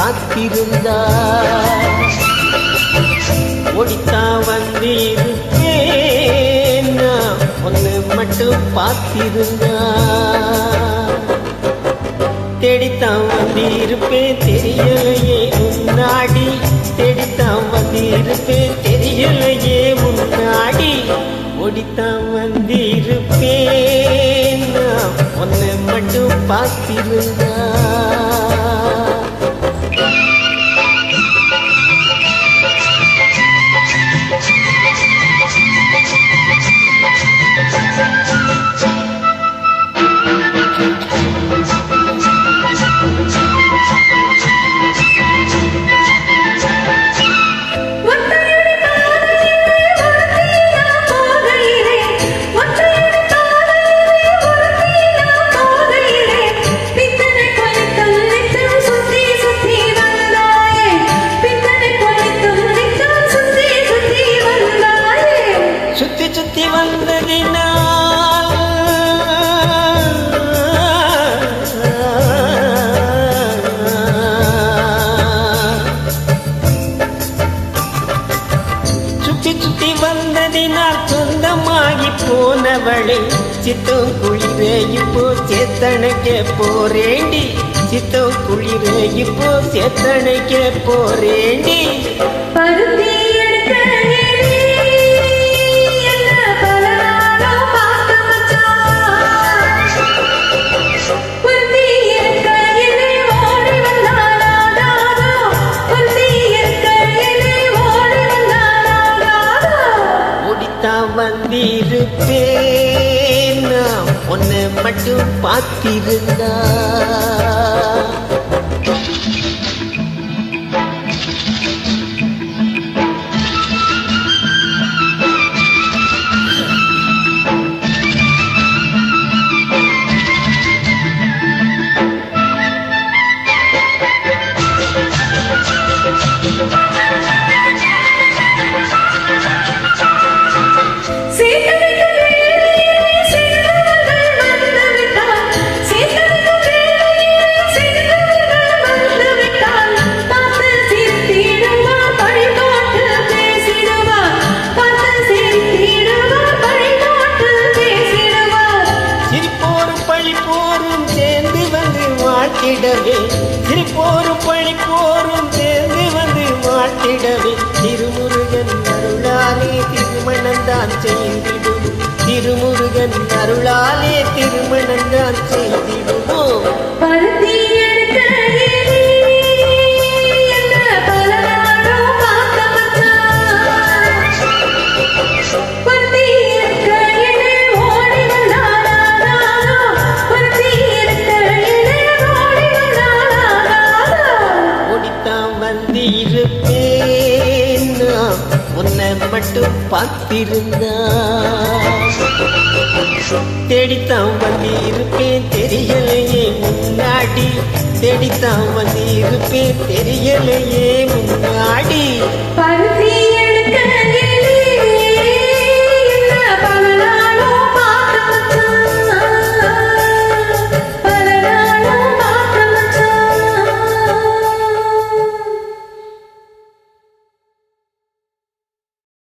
பார்த்திருந்தா ஓடித்தான் வந்திருப்பேன் ஒன்னு மட்டும் பார்த்திருந்தா தேடித்தான் வந்திருப்பேன் தெரியலையே முன்னாடி தேடித்தான் வந்திருப்பேன் தெரியலையே முன்னாடி ஓடித்தான் வந்திருப்பேன் ஒன்னு மட்டும் பார்த்திருந்தா சுத்தி வந்ததினால் சுத்தி வந்ததினால் சொந்தமாகி போனவளை சித்தம் குளிரே இப்போ சேத்தனைக்கே போரேண்டி சித்தம் குளிரே இப்போ சேத்தனைக்கே போரேண்டி பருத்தி வந்திருப்பேன் ஒன்னு மட்டும் பார்த்திருந்தா சிரிப்போரும் பழிப்போரும் சேர்ந்து வந்து வாழ்த்திடவே திருமுருகன் அருளாலே திருமணந்தான் செய்திடும் திருமுருகன் அருளாலே திருமணந்தான் செய்திடுவோம் வந்திருப்பேன் உன்னை மட்டும் பார்த்திருந்தா தேடித்தான் வந்திருப்பேன் தெரியலையே முன்னாடி தேடித்தான் வந்திருப்பேன் தெரியலையே முன்னாடி